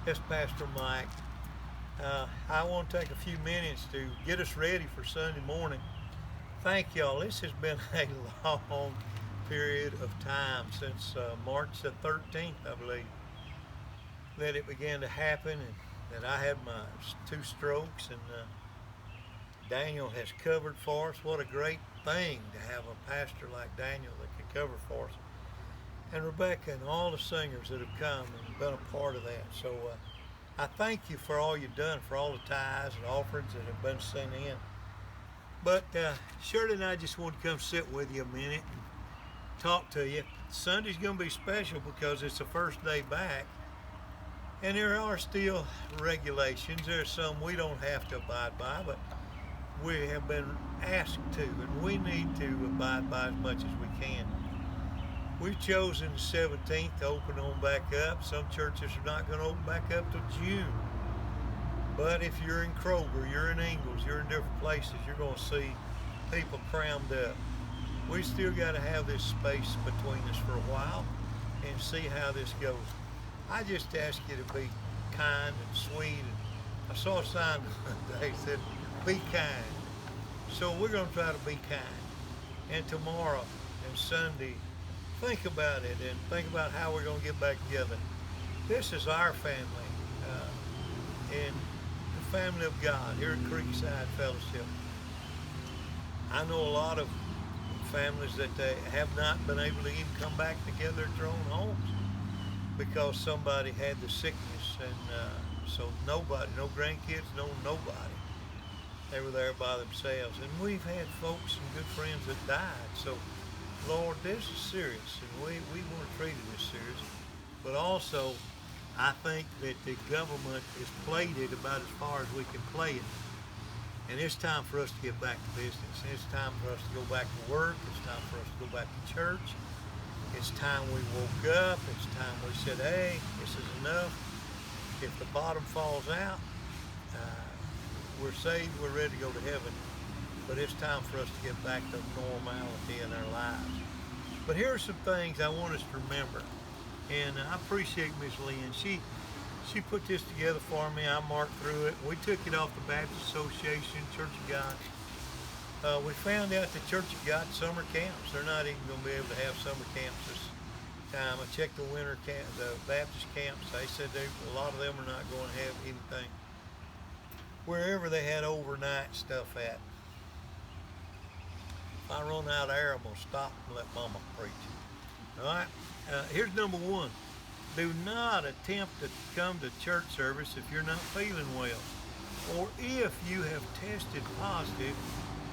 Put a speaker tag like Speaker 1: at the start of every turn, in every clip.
Speaker 1: Yes, Pastor Mike. I want to take a few minutes to get us ready for Sunday morning. Thank y'all. This has been a long period of time since March the 13th, I believe, that it began to happen and that I had my two strokes and Daniel has covered for us. What a great thing to have a pastor like Daniel that can cover for us. And Rebecca and all the singers that have come and been a part of that. So I thank you for all you've done, for all the tithes and offerings that have been sent in. But Shirley and I just want to come sit with you a minute and talk to you. Sunday's going to be special because it's the first day back. And there are still regulations. There are some we don't have to abide by, but we have been asked to, and we need to abide by as much as we can. We've chosen the 17th to open on back up. Some churches are not going to open back up till June. But if you're in Kroger, you're in Ingalls, you're in different places, you're going to see people crammed up. We still got to have this space between us for a while and see how this goes. I just ask you to be kind and sweet. I saw a sign the other day that said, be kind. So we're going to try to be kind. And tomorrow and Sunday, think about it and think about how we're going to get back together. This is our family and the family of God here at Creekside Fellowship. I know a lot of families that they have not been able to even come back together at their own homes because somebody had the sickness, and so nobody, no grandkids, no nobody. They were there by themselves, and we've had folks and good friends that died. So, Lord, this is serious, and we want to treat it as serious. But also, I think that the government has played it about as far as we can play it. And it's time for us to get back to business. It's time for us to go back to work. It's time for us to go back to church. It's time we woke up. It's time we said, hey, this is enough. If the bottom falls out, we're saved, we're ready to go to heaven. But it's time for us to get back to normality in our lives. But here are some things I want us to remember. And I appreciate Miss Lynn. She put this together for me. I marked through it. We took it off the Baptist Association, Church of God. We found out the Church of God summer camps. They're not even going to be able to have summer camps this time. I checked the winter camp, the Baptist camps. They said a lot of them are not going to have anything. Wherever they had overnight stuff at. If I run out of air, I'm going to stop and let Mama preach. All right? Here's number one. Do not attempt to come to church service if you're not feeling well, or if you have tested positive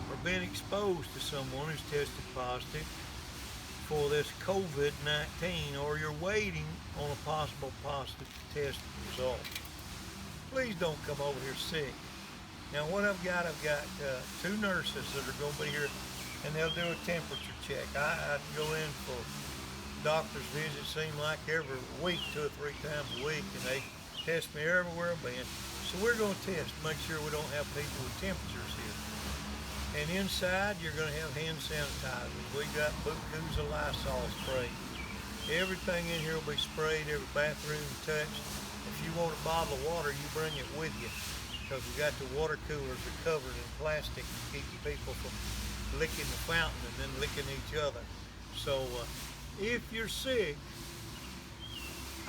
Speaker 1: or been exposed to someone who's tested positive for this COVID-19, or you're waiting on a possible positive test result. Please don't come over here sick. Now what I've got two nurses that are going to be here, and they'll do a temperature check. I go in for doctor's visits, seem like every week, 2 or 3 times a week, and they test me everywhere I've been. So we're going to test, make sure we don't have people with temperatures here. And inside, you're going to have hand sanitizers. We got bukus of Lysol spray. Everything in here will be sprayed, every bathroom touched. If you want a bottle of water, you bring it with you, because we got the water coolers are covered in plastic to keep people from licking the fountain and then licking each other. So if you're sick,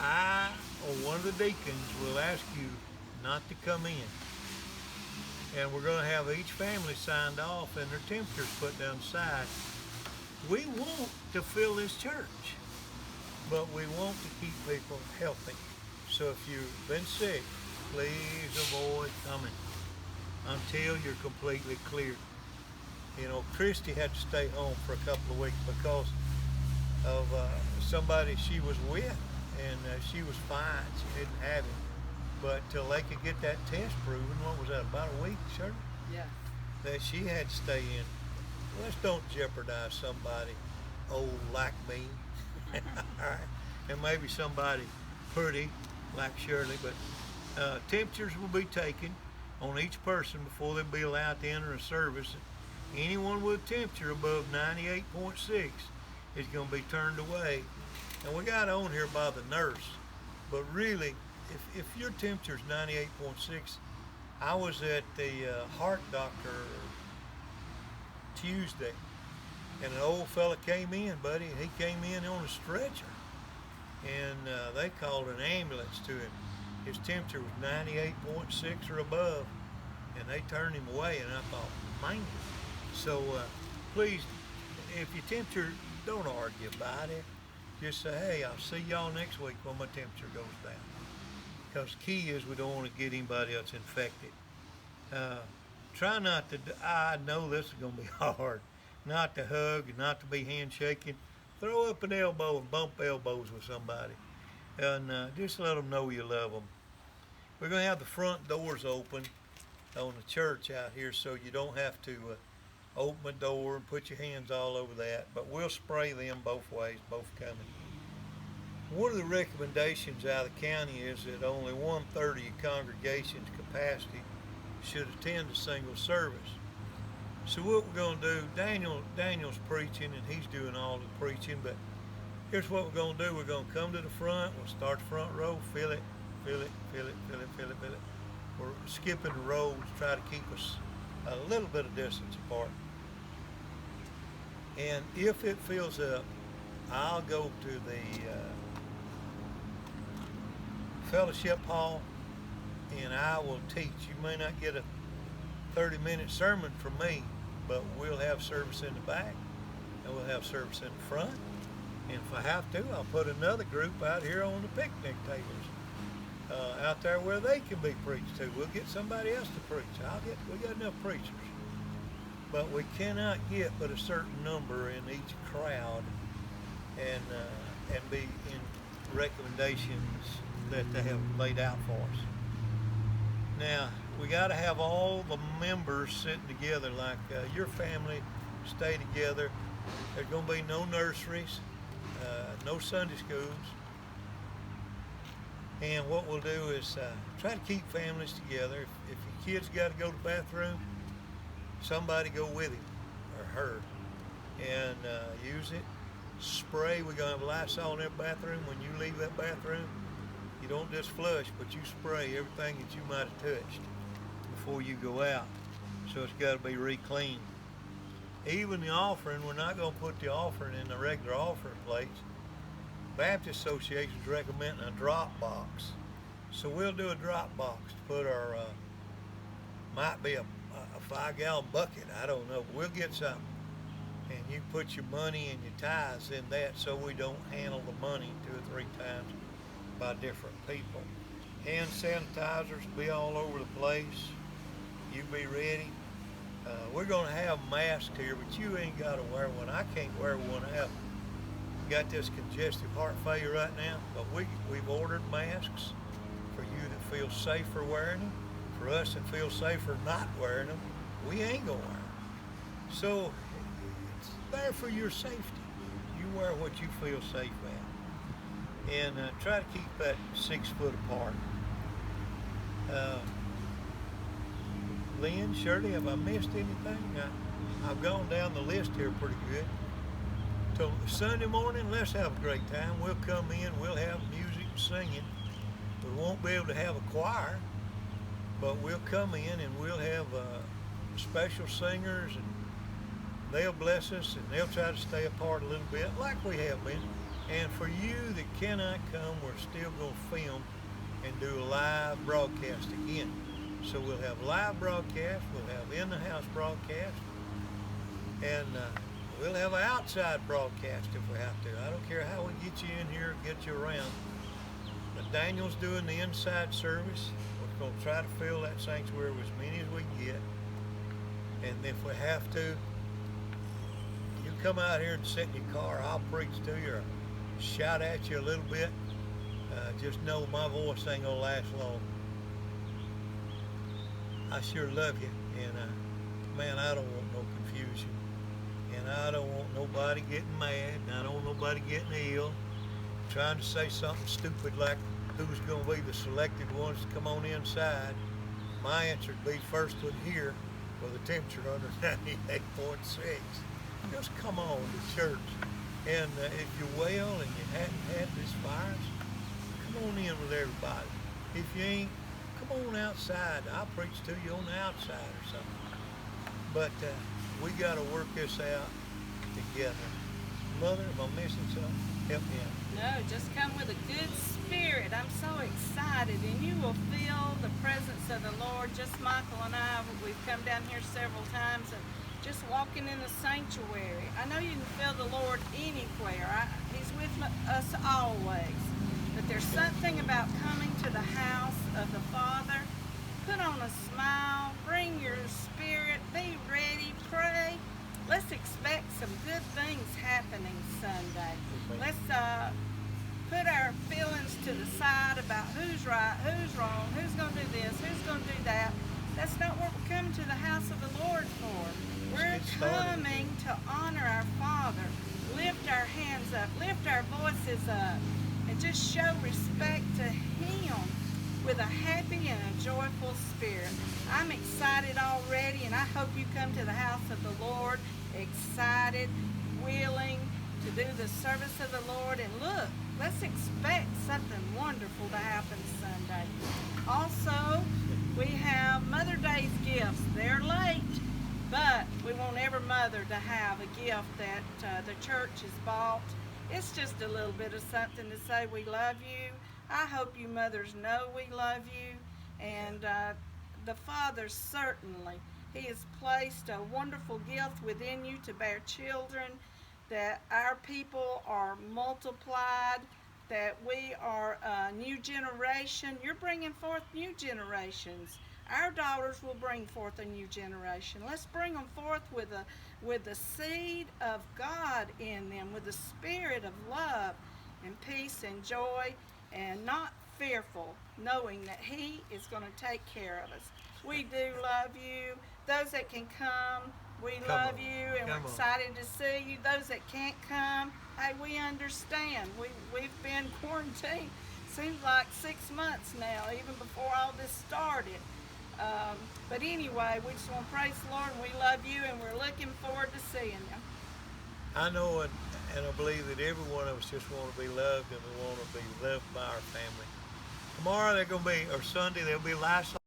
Speaker 1: I or one of the deacons will ask you not to come in. And we're going to have each family signed off and their temperatures put down the side. We want to fill this church, but we want to keep people healthy. So if you've been sick, please avoid coming until you're completely cleared. You know, Christy had to stay home for a couple of weeks because of somebody she was with, and she was fine. She didn't have it. But till they could get that test proven, what was that, about a week, Shirley?
Speaker 2: Yeah.
Speaker 1: That she had to stay in. Let's don't jeopardize somebody old like me. All right. And maybe somebody pretty like Shirley, but temperatures will be taken on each person before they'll be allowed to enter a service. Anyone with a temperature above 98.6 is going to be turned away. And we got on here by the nurse, but really if your temperature's 98.6, I was at the heart doctor Tuesday, and an old fella came in, buddy. He came in on a stretcher, and they called an ambulance to him. His temperature was 98.6 or above, and they turned him away. And I thought, man. So please, if your temperature, don't argue about it. Just say, hey, I'll see y'all next week when my temperature goes down. Because key is we don't want to get anybody else infected. Try not to, I know this is going to be hard, not to hug and not to be handshaking. Throw up an elbow and bump elbows with somebody. And just let them know you love them. We're going to have the front doors open on the church out here, so you don't have to open the door and put your hands all over that. But we'll spray them both ways, both coming. One of the recommendations out of the county is that only 1/3 of your congregation's capacity should attend a single service. So what we're going to do, Daniel's preaching and he's doing all the preaching, but here's what we're going to do. We're going to come to the front, we'll start the front row, fill it. We're skipping the rows, try to keep us a little bit of distance apart. And if it fills up, I'll go to the fellowship hall and I will teach. You may not get a 30-minute sermon from me, but we'll have service in the back and we'll have service in the front. And if I have to, I'll put another group out here on the picnic tables. Out there where they can be preached to. We'll get somebody else to preach. We got enough preachers. But we cannot get but a certain number in each crowd and be in recommendations that they have laid out for us. Now, we got to have all the members sitting together like your family stay together. There's going to be no nurseries, no Sunday schools. And what we'll do is try to keep families together. If your kid's got to go to the bathroom, somebody go with him or her and use it. Spray. We're going to have Lysol in that bathroom. When you leave that bathroom, you don't just flush, but you spray everything that you might have touched before you go out. So it's got to be re-cleaned. Even the offering, we're not going to put the offering in the regular offering plates. Baptist Association's recommending a drop box. So we'll do a drop box to put our, might be a 5-gallon bucket, I don't know. We'll get something. And you put your money and your tithes in that so we don't handle the money 2 or 3 times by different people. Hand sanitizers will be all over the place. You be ready. We're going to have masks here, but you ain't got to wear one. I can't wear one. I have got this congestive heart failure right now, but we've ordered masks for you that feel safer wearing them. For us that feel safer not wearing them, we ain't going to wear them. So it's there for your safety. You wear what you feel safe at. And try to keep that 6 foot apart. Lynn, Shirley, have I missed anything? I've gone down the list here pretty good. So Sunday morning, let's have a great time. We'll come in, we'll have music and singing. We won't be able to have a choir, but we'll come in and we'll have special singers, and they'll bless us and they'll try to stay apart a little bit like we have been. And for you that cannot come, we're still going to film and do a live broadcast again. So we'll have live broadcast, we'll have in-the-house broadcast, and we'll have an outside broadcast if we have to. I don't care how we get you in here, get you around. But Daniel's doing the inside service. We're going to try to fill that sanctuary with as many as we can get. And if we have to, you come out here and sit in your car, I'll preach to you or shout at you a little bit. Just know my voice ain't going to last long. I sure love you, and man, I don't want no confusion. And I don't want nobody getting mad, and I don't want nobody getting ill, trying to say something stupid like who's going to be the selected ones to come on inside. My answer would be first one here with a temperature under 98.6. Just come on to church. And if you're well and you hadn't had this virus, come on in with everybody. If you ain't, come on outside. I'll preach to you on the outside or something. But we got to work this out together. Mother, am I missing something? Help me out.
Speaker 2: No, just come with a good spirit. I'm so excited, and you will feel the presence of the Lord. Just Michael and I, we've come down here several times and just walking in the sanctuary. I know you can feel the Lord anywhere. He's with us always. But there's something about coming to the house of the Father. Put on a smile, bring your spirit, be ready, pray. Let's expect some good things happening Sunday. Let's put our feelings to the side about who's right, who's wrong, who's going to do this, who's going to do that. That's not what we're coming to the house of the Lord for. We're coming to honor our Father, lift our hands up, lift our voices up, and just show respect to Him with a happy and a joyful spirit. I'm excited already, and I hope you come to the house of the Lord excited, willing to do the service of the Lord. And look, let's expect something wonderful to happen Sunday. Also, we have Mother Day's gifts. They're late, but we want every mother to have a gift that the church has bought. It's just a little bit of something to say we love you. I hope you mothers know we love you, and the Father certainly, He has placed a wonderful gift within you to bear children, that our people are multiplied, that we are a new generation. You're bringing forth new generations. Our daughters will bring forth a new generation. Let's bring them forth with the seed of God in them, with the spirit of love and peace and joy, and not fearful, knowing that He is going to take care of us. We do love you. Those that can come, we love you, and we're excited to see you. Those that can't come, hey, we understand. We've been quarantined, seems like 6 months now, even before all this started. But anyway, we just want to praise the Lord, and we love you, and we're looking forward to seeing you.
Speaker 1: I know and I believe that every one of us just want to be loved, and we want to be loved by our family. Tomorrow they're going to be, or Sunday, there'll be Lysol